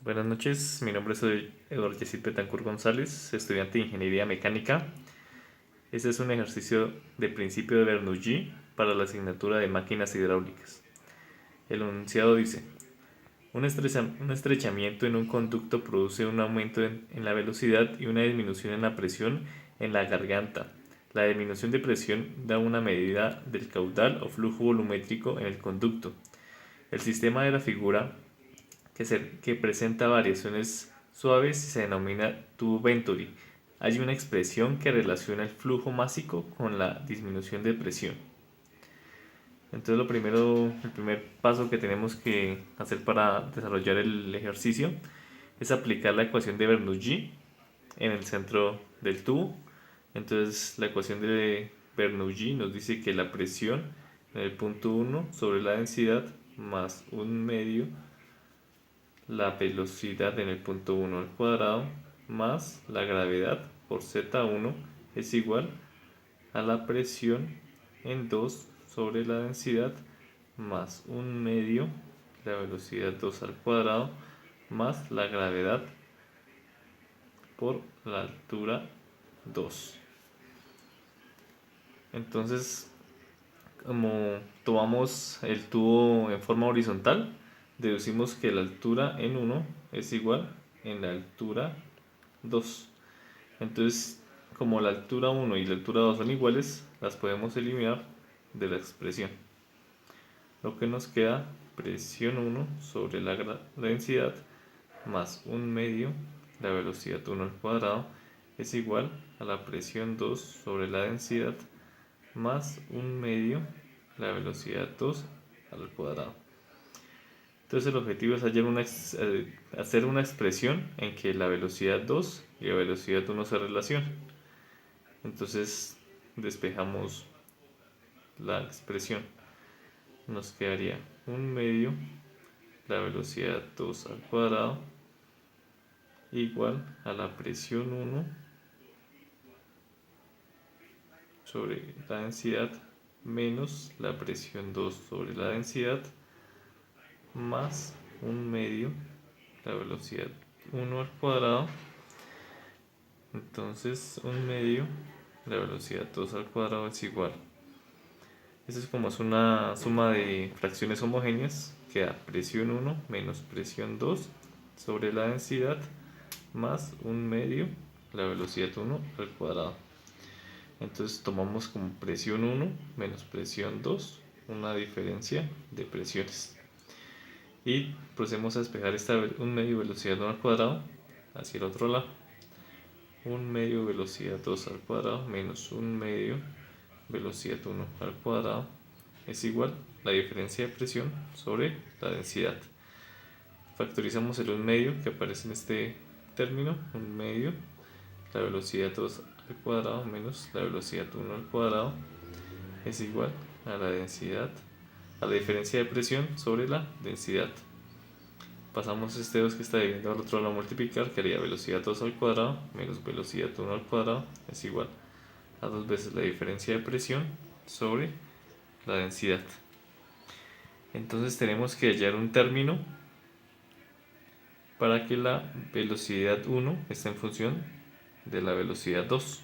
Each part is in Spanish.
Buenas noches, mi nombre es Eduardo Yesid Betancur González, estudiante de Ingeniería Mecánica. Este es un ejercicio de principio de Bernoulli para la asignatura de máquinas hidráulicas. El enunciado dice, un estrechamiento en un conducto produce un aumento en la velocidad y una disminución en la presión en la garganta. La disminución de presión da una medida del caudal o flujo volumétrico en el conducto. El sistema de la figura que presenta variaciones suaves se denomina tubo Venturi. Hay una expresión que relaciona el flujo másico con la disminución de presión. Entonces el primer paso que tenemos que hacer para desarrollar el ejercicio es aplicar la ecuación de Bernoulli en el centro del tubo. Entonces la ecuación de Bernoulli nos dice que la presión en el punto 1 sobre la densidad más un medio la velocidad en el punto 1 al cuadrado más la gravedad por Z1 es igual a la presión en 2 sobre la densidad más un medio la velocidad 2 al cuadrado más la gravedad por la altura 2. Entonces, como tomamos el tubo en forma horizontal, deducimos que la altura en 1 es igual en la altura 2. Entonces, como la altura 1 y la altura 2 son iguales, las podemos eliminar de la expresión. Lo que nos queda, presión 1 sobre la densidad más un medio, la velocidad 1 al cuadrado, es igual a la presión 2 sobre la densidad más un medio, la velocidad 2 al cuadrado. Entonces el objetivo es hacer una expresión en que la velocidad 2 y la velocidad 1 se relacionen. Entonces despejamos la expresión. Nos quedaría un medio, la velocidad 2 al cuadrado, igual a la presión 1 sobre la densidad menos la presión 2 sobre la densidad más un medio, la velocidad 1 al cuadrado. Entonces un medio, la velocidad 2 al cuadrado es igual. Esto es como es una suma de fracciones homogéneas, queda presión 1 menos presión 2 sobre la densidad más un medio, la velocidad 1 al cuadrado. Entonces tomamos como presión 1 menos presión 2 una diferencia de presiones. Y procedemos a despejar un medio velocidad 1 al cuadrado hacia el otro lado. Un medio velocidad 2 al cuadrado menos un medio velocidad 1 al cuadrado es igual la diferencia de presión sobre la densidad. Factorizamos el 1 medio que aparece en este término, 1 medio, la velocidad 2 al cuadrado menos la velocidad 1 al cuadrado es igual a la densidad, a la diferencia de presión sobre la densidad. Pasamos este 2 que está dividiendo al otro lado a multiplicar, que haría velocidad 2 al cuadrado menos velocidad 1 al cuadrado es igual a 2 veces la diferencia de presión sobre la densidad. Entonces tenemos que hallar un término para que la velocidad 1 esté en función de la velocidad 2.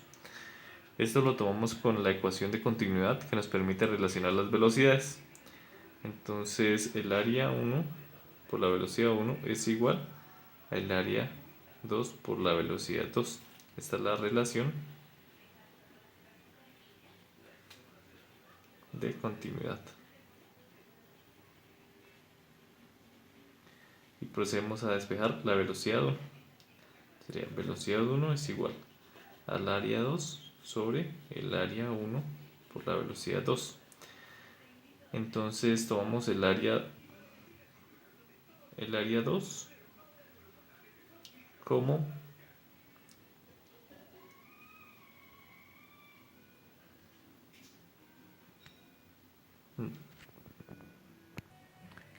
Esto lo tomamos con la ecuación de continuidad que nos permite relacionar las velocidades. Entonces el área 1 por la velocidad 1 es igual al área 2 por la velocidad 2. Esta es la relación de continuidad. Y procedemos a despejar la velocidad 1. Sería velocidad 1 es igual al área 2 sobre el área 1 por la velocidad 2. Entonces tomamos el área 2 como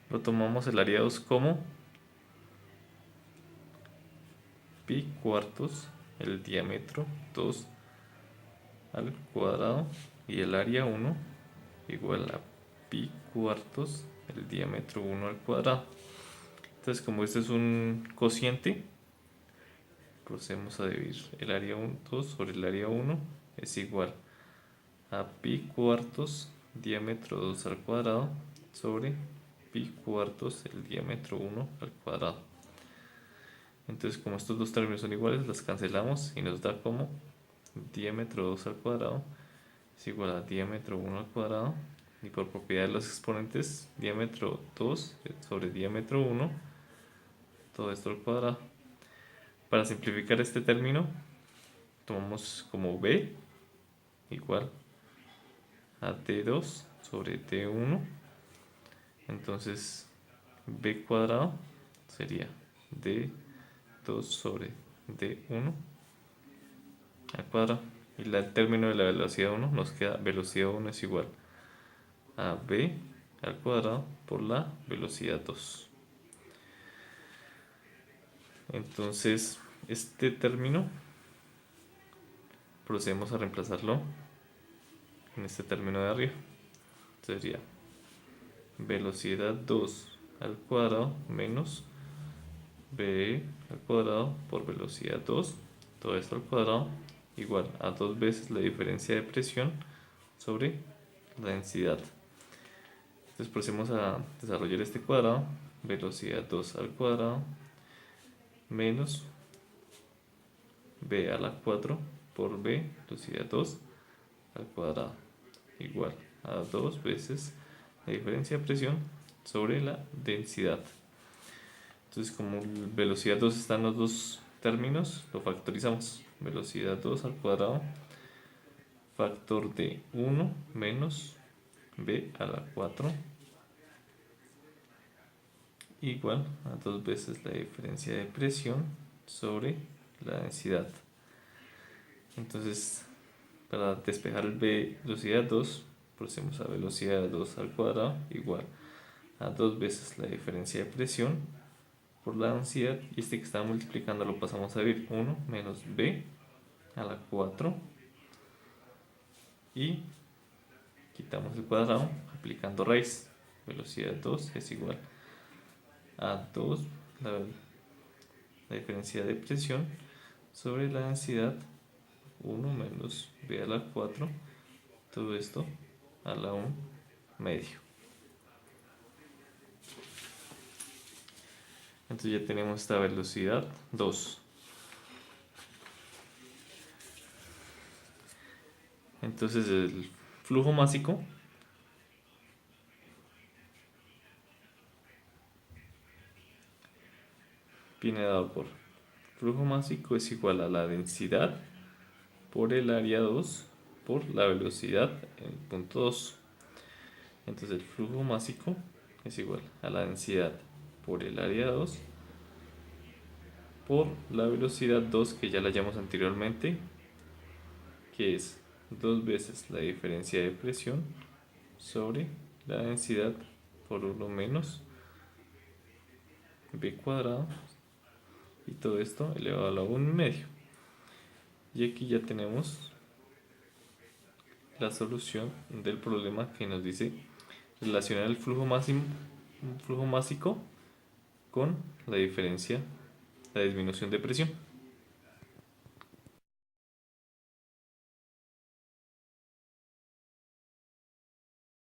lo tomamos el área 2 como pi cuartos el diámetro 2 al cuadrado y el área 1 igual a pi cuartos el diámetro 1 al cuadrado. Entonces, como este es un cociente, procedemos a dividir el área 2 sobre el área 1 es igual a pi cuartos diámetro 2 al cuadrado sobre pi cuartos el diámetro 1 al cuadrado. Entonces, como estos dos términos son iguales, las cancelamos y nos da como diámetro 2 al cuadrado es igual a diámetro 1 al cuadrado, y por propiedad de los exponentes, diámetro 2 sobre diámetro 1, todo esto al cuadrado. Para simplificar este término, tomamos como b igual a d2 sobre d1. Entonces b cuadrado sería d2 sobre d1 al cuadrado, y el término de la velocidad 1 nos queda velocidad 1 es igual a b al cuadrado por la velocidad 2. Entonces este término procedemos a reemplazarlo en este término de arriba. Sería velocidad 2 al cuadrado menos b al cuadrado por velocidad 2, todo esto al cuadrado, igual a 2 veces la diferencia de presión sobre la densidad. Entonces procedemos a desarrollar este cuadrado, velocidad 2 al cuadrado menos b a la 4 por b, velocidad 2 al cuadrado, igual a 2 veces la diferencia de presión sobre la densidad. Entonces, como velocidad 2 está en los dos términos, lo factorizamos. Velocidad 2 al cuadrado, factor de 1 menos b a la 4, igual a 2 veces la diferencia de presión sobre la densidad. Entonces, para despejar el b velocidad 2, procedemos a velocidad 2 al cuadrado igual a 2 veces la diferencia de presión por la densidad, y este que estaba multiplicando lo pasamos a dividir 1 menos b a la 4, y quitamos el cuadrado aplicando raíz. Velocidad 2 es igual a 2 la diferencia de presión sobre la densidad 1 menos b a la 4, todo esto a la 1 medio. Entonces ya tenemos esta velocidad 2. Entonces el flujo másico viene dado por flujo másico es igual a la densidad por el área 2 por la velocidad en el punto 2. Entonces el flujo másico es igual a la densidad por el área 2 por la velocidad 2, que ya la hallamos anteriormente, que es 2 veces la diferencia de presión sobre la densidad por 1 menos b cuadrado, y todo esto elevado a la 1 medio. Y aquí ya tenemos la solución del problema que nos dice relacionar el flujo másico con la diferencia, la disminución de presión.